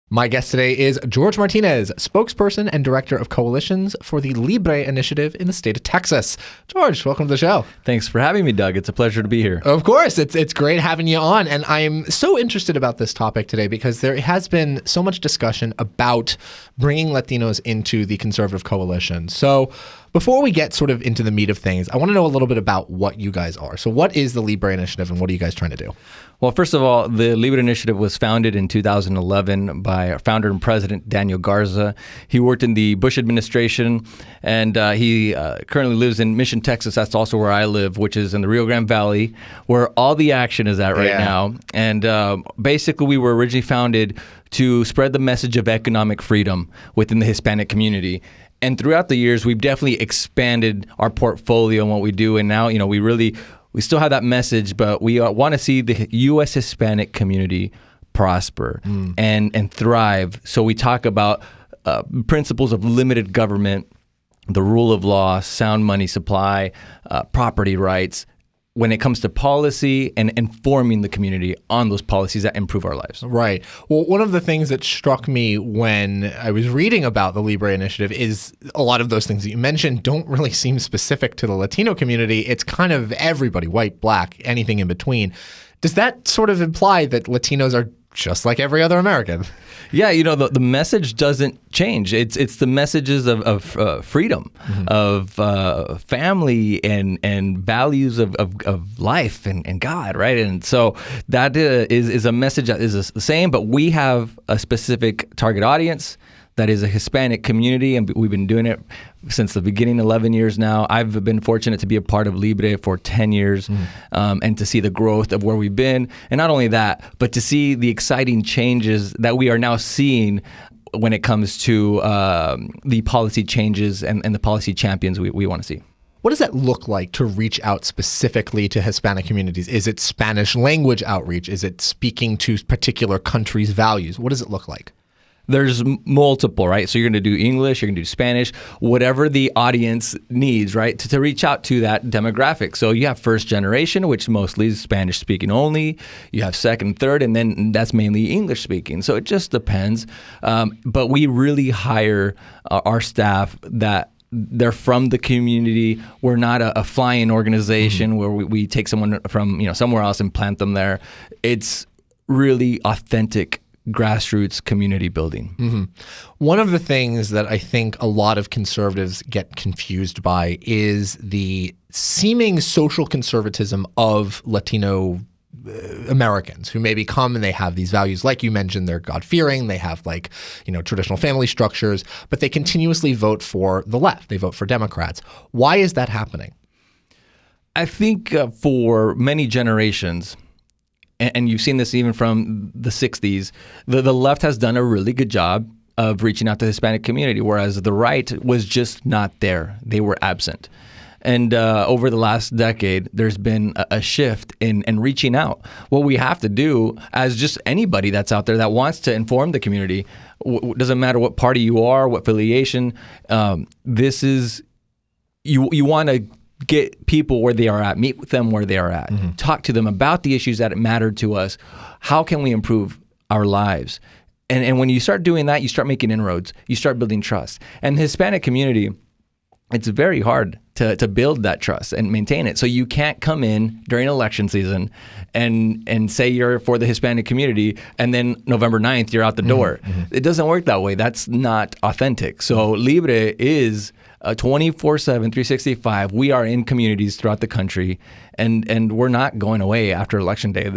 My guest today is Jorge Martinez, spokesperson and director of coalitions for the LIBRE Initiative in the state of Texas. Jorge, welcome to the show. Thanks for having me, Doug. It's a pleasure to be here. Of course. It's great having you on. And I'm so interested about this topic today because there has been so much discussion about bringing Latinos into the conservative coalition. So before we get sort of into the meat of things, I want to know a little bit about what you guys are. So what is the LIBRE Initiative and what are you guys trying to do? Well, first of all, the LIBRE Initiative was founded in 2011 by our founder and president, Daniel Garza. He worked in the Bush administration, and he currently lives in Mission, Texas. That's also where I live, which is in the Rio Grande Valley, where all the action is at right now. And basically, we were originally founded to spread the message of economic freedom within the Hispanic community. And throughout the years, we've definitely expanded our portfolio and what we do. And now, we still have that message, but we want to see the U.S. Hispanic community prosper and thrive. So we talk about principles of limited government, the rule of law, sound money supply, property rights, when it comes to policy and informing the community on those policies that improve our lives. Right. Well, one of the things that struck me when I was reading about the LIBRE Initiative is a lot of those things that you mentioned don't really seem specific to the Latino community. It's kind of everybody, white, black, anything in between. Does that sort of imply that Latinos are just like every other American? Yeah, the message doesn't change. It's the messages of freedom, of family and values of life and God, right? And so that is a message that is the same, but we have a specific target audience that is a Hispanic community, and we've been doing it since the beginning, 11 years now. I've been fortunate to be a part of LIBRE for 10 years and to see the growth of where we've been. And not only that, but to see the exciting changes that we are now seeing when it comes to the policy changes and the policy champions we want to see. What does that look like to reach out specifically to Hispanic communities? Is it Spanish language outreach? Is it speaking to particular countries' values? What does it look like? There's multiple, right? So you're going to do English, you're going to do Spanish, whatever the audience needs, right, to reach out to that demographic. So you have first generation, which mostly is Spanish speaking only. You have second, third, and then that's mainly English speaking. So it just depends. But we really hire our staff that they're from the community. We're not a fly-in organization where we take someone from somewhere else and plant them there. It's really authentic grassroots community building. One of the things that I think a lot of conservatives get confused by is the seeming social conservatism of Latino Americans who maybe come and they have these values. Like you mentioned, they're God-fearing, they have traditional family structures, but they continuously vote for the left. They vote for Democrats. Why is that happening? I think for many generations, and you've seen this even from the 60s, the left has done a really good job of reaching out to the Hispanic community, whereas the right was just not there. They were absent. And over the last decade, there's been a shift in reaching out. What we have to do as just anybody that's out there that wants to inform the community, doesn't matter what party you are, what affiliation, this is, you want to get people where they are at, meet with them where they are at, talk to them about the issues that matter to us. How can we improve our lives? And when you start doing that, you start making inroads, you start building trust. And the Hispanic community, it's very hard to build that trust and maintain it. So you can't come in during election season and say you're for the Hispanic community, and then November 9th, you're out the door. It doesn't work that way. That's not authentic. So LIBRE is 24/7, 365. We are in communities throughout the country, and we're not going away after Election Day.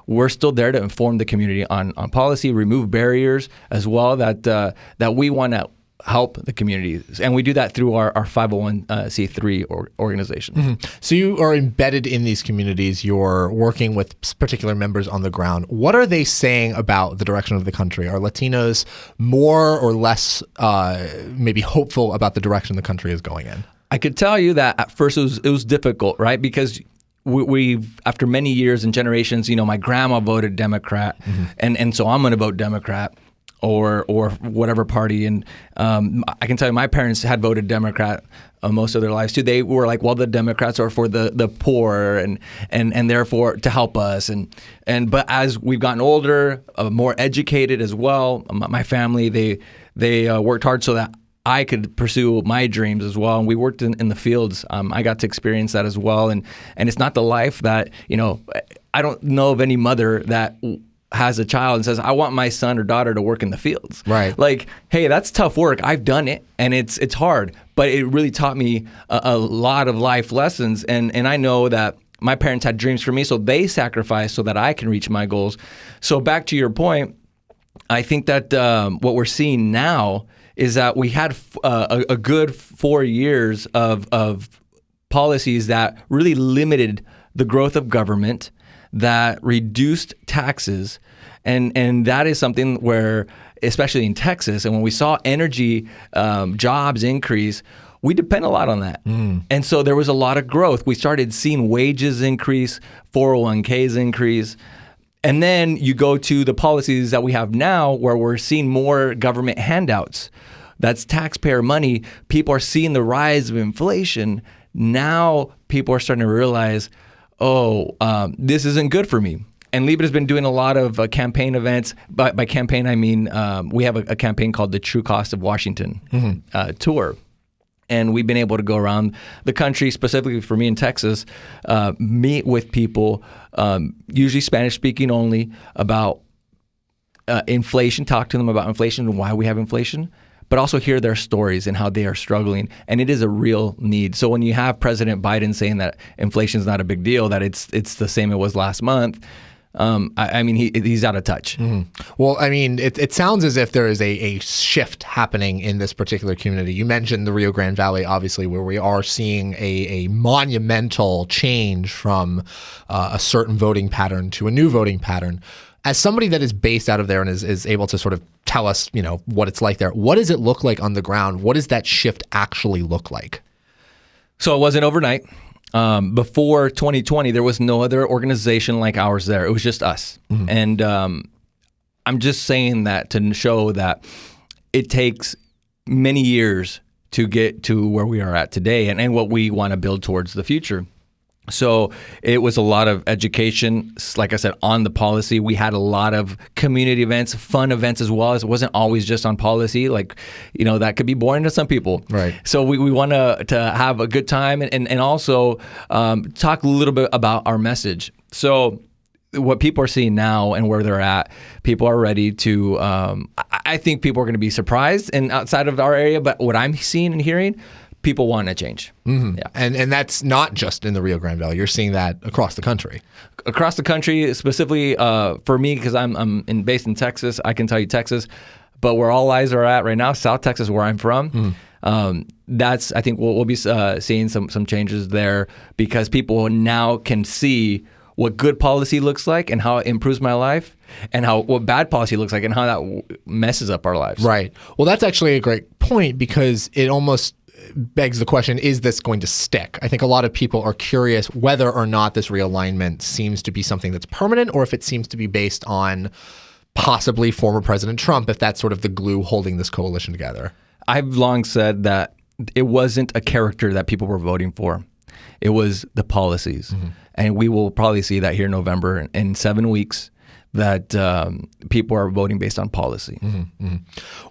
We're still there to inform the community on policy, remove barriers as well that we want to help the community. And we do that through our 501c3 organization. So you are embedded in these communities. You're working with particular members on the ground. What are they saying about the direction of the country? Are Latinos more or less maybe hopeful about the direction the country is going in? I could tell you that at first it was difficult, right? Because we've after many years and generations, my grandma voted Democrat, and so I'm going to vote Democrat. or whatever party. And I can tell you, my parents had voted Democrat most of their lives too. They were like, well, the Democrats are for the poor and therefore to help us. But as we've gotten older, more educated as well, my family, they worked hard so that I could pursue my dreams as well. And we worked in the fields. I got to experience that as well. And it's not the life that, I don't know of any mother that has a child and says, I want my son or daughter to work in the fields. Right. Like, hey, that's tough work. I've done it, and it's hard. But it really taught me a lot of life lessons. And I know that my parents had dreams for me, so they sacrificed so that I can reach my goals. So back to your point, I think that what we're seeing now is that we had a good 4 years of policies that really limited the growth of government, that reduced taxes, and that is something where, especially in Texas, and when we saw energy jobs increase, we depend a lot on that. And so there was a lot of growth. We started seeing wages increase, 401ks increase. And then you go to the policies that we have now where we're seeing more government handouts. That's taxpayer money. People are seeing the rise of inflation. Now people are starting to realize, this isn't good for me. And LIBRE has been doing a lot of campaign events. By campaign, I mean we have a campaign called the True Cost of Washington tour. And we've been able to go around the country, specifically for me in Texas, meet with people, usually Spanish-speaking only, about inflation, talk to them about inflation and why we have inflation, but also hear their stories and how they are struggling. And it is a real need. So when you have President Biden saying that inflation is not a big deal, that it's the same it was last month, I mean, he's out of touch. Well, I mean, it sounds as if there is a shift happening in this particular community. You mentioned the Rio Grande Valley, obviously, where we are seeing a monumental change from a certain voting pattern to a new voting pattern. As somebody that is based out of there and is able to sort of tell us, what it's like there, what does it look like on the ground? What does that shift actually look like? So it wasn't overnight. Before 2020, there was no other organization like ours there. It was just us. And I'm just saying that to show that it takes many years to get to where we are at today and what we want to build towards the future. So it was a lot of education, like I said, on the policy. We had a lot of community events, fun events as well. It wasn't always just on policy. Like, that could be boring to some people. Right. So we want to have a good time and also talk a little bit about our message. So what people are seeing now and where they're at, people are ready to, I think people are going to be surprised and outside of our area, but what I'm seeing and hearing, people want to change. Yeah. And that's not just in the Rio Grande Valley. You're seeing that across the country. Across the country, specifically for me, because I'm based in Texas, I can tell you Texas, but where all eyes are at right now, South Texas, where I'm from, that's, I think we'll be seeing some changes there because people now can see what good policy looks like and how it improves my life and what bad policy looks like and how that messes up our lives. Right. Well, that's actually a great point because it almost begs the question, is this going to stick? I think a lot of people are curious whether or not this realignment seems to be something that's permanent or if it seems to be based on possibly former President Trump, if that's sort of the glue holding this coalition together. I've long said that it wasn't a character that people were voting for. It was the policies. And we will probably see that here in November in 7 weeks, that people are voting based on policy.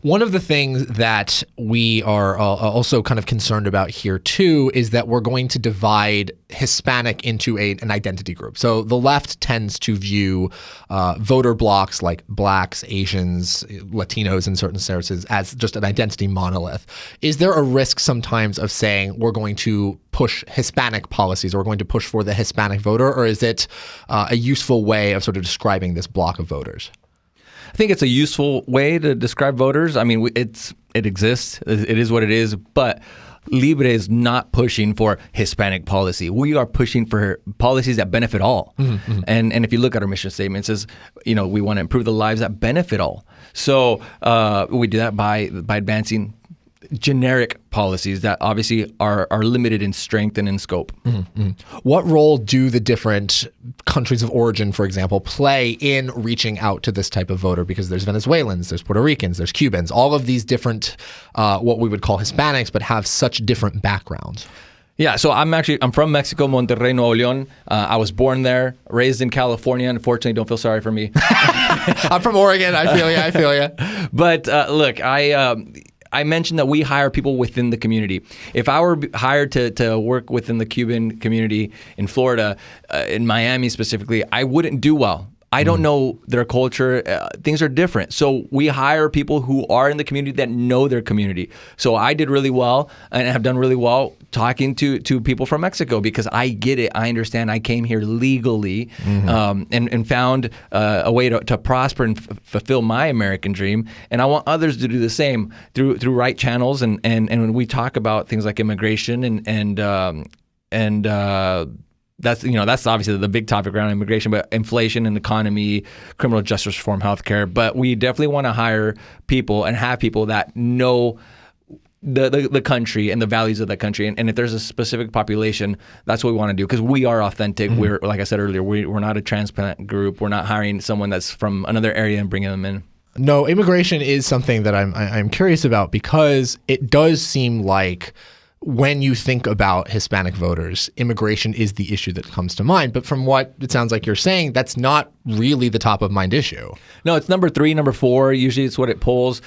One of the things that we are also kind of concerned about here too is that we're going to divide Hispanic into an identity group. So the left tends to view voter blocks like blacks, Asians, Latinos in certain senses as just an identity monolith. Is there a risk sometimes of saying we're going to push Hispanic policies or we're going to push for the Hispanic voter, or is it a useful way of sort of describing this block of voters? I think it's a useful way to describe voters. I mean, it exists. It is what it is. But LIBRE is not pushing for Hispanic policy. We are pushing for policies that benefit all. And if you look at our mission statement, it says, we want to improve the lives that benefit all. So we do that by advancing generic policies that obviously are limited in strength and in scope. What role do the different countries of origin, for example, play in reaching out to this type of voter? Because there's Venezuelans, there's Puerto Ricans, there's Cubans, all of these different, what we would call Hispanics, but have such different backgrounds. Yeah, so I'm from Mexico, Monterrey, Nuevo León. I was born there, raised in California. Unfortunately, don't feel sorry for me. I'm from Oregon. I feel you. But look, I mentioned that we hire people within the community. If I were hired to work within the Cuban community in Florida, in Miami specifically, I wouldn't do well. I don't know their culture. Things are different. So we hire people who are in the community that know their community. So I did really well and have done really well talking to people from Mexico because I get it. I understand. I came here legally and found a way to prosper and fulfill my American dream. And I want others to do the same through right channels. And when we talk about things like immigration and that's obviously the big topic around immigration, but inflation and economy, criminal justice reform, healthcare. But we definitely want to hire people and have people that know the country and the values of that country. And if there's a specific population, that's what we want to do because we are authentic. We're, like I said earlier, we're not a transplant group. We're not hiring someone that's from another area and bringing them in. No, immigration is something that I'm curious about because it does seem like when you think about Hispanic voters, immigration is the issue that comes to mind. But from what it sounds like you're saying, that's not really the top of mind issue. No, it's number 3, number 4. Usually it's what it polls.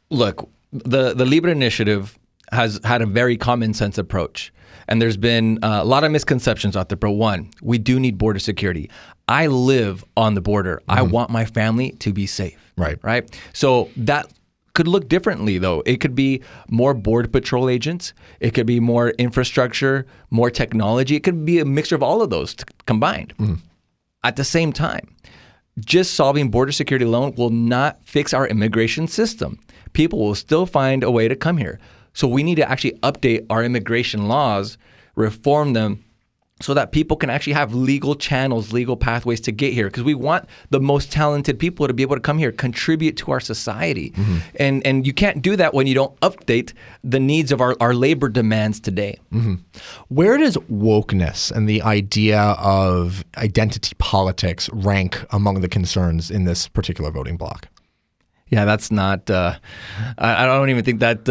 Look, the LIBRE Initiative has had a very common sense approach. And there's been a lot of misconceptions out there. But one, we do need border security. I live on the border. I want my family to be safe. Right. So that could look differently, though. It could be more border patrol agents. It could be more infrastructure, more technology. It could be a mixture of all of those combined. At the same time, just solving border security alone will not fix our immigration system. People will still find a way to come here. So we need to actually update our immigration laws, reform them, so that people can actually have legal channels, legal pathways to get here. Because we want the most talented people to be able to come here, contribute to our society. And you can't do that when you don't update the needs of our labor demands today. Where does wokeness and the idea of identity politics rank among the concerns in this particular voting bloc? Yeah, that's not. I don't even think that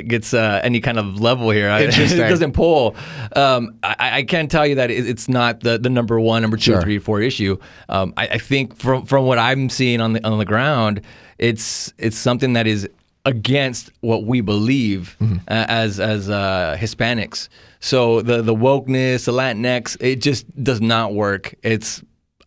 gets any kind of level here. It doesn't poll. I can tell you that it's not the number 1, number 2, 3, 4 issue. I think from what I'm seeing on the ground, it's something that is against what we believe as Hispanics. So the wokeness, the Latinx, it just does not work.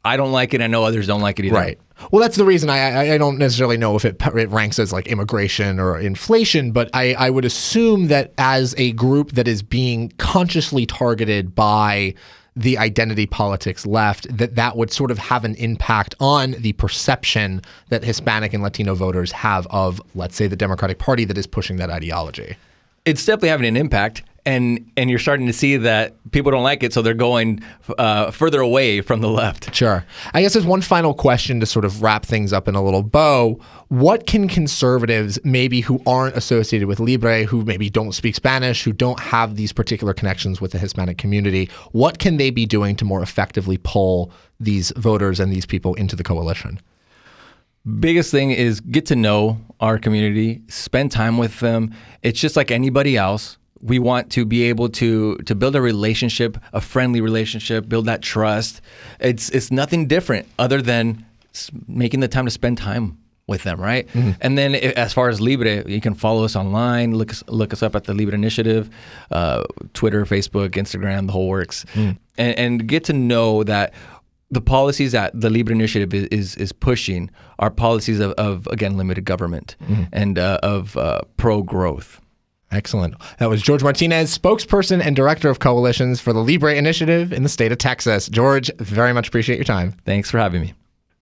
I don't like it. I know others don't like it either. Right. Well, that's the reason I don't necessarily know if it ranks as like immigration or inflation, but I would assume that as a group that is being consciously targeted by the identity politics left, that would sort of have an impact on the perception that Hispanic and Latino voters have of, let's say, the Democratic Party that is pushing that ideology. It's definitely having an impact. And you're starting to see that people don't like it, so they're going further away from the left. Sure. I guess there's one final question to sort of wrap things up in a little bow. What can conservatives, maybe who aren't associated with LIBRE, who maybe don't speak Spanish, who don't have these particular connections with the Hispanic community, what can they be doing to more effectively pull these voters and these people into the coalition? Biggest thing is get to know our community, spend time with them. It's just like anybody else. We want to be able to build a relationship, a friendly relationship, build that trust. It's nothing different other than making the time to spend time with them, right? And then as far as LIBRE, you can follow us online, look us up at the LIBRE Initiative, Twitter, Facebook, Instagram, the whole works, and get to know that the policies that the LIBRE Initiative is pushing are policies of again, limited government and of pro-growth. Excellent. That was Jorge Martinez, spokesperson and director of coalitions for the LIBRE Initiative in the state of Texas. George, very much appreciate your time. Thanks for having me.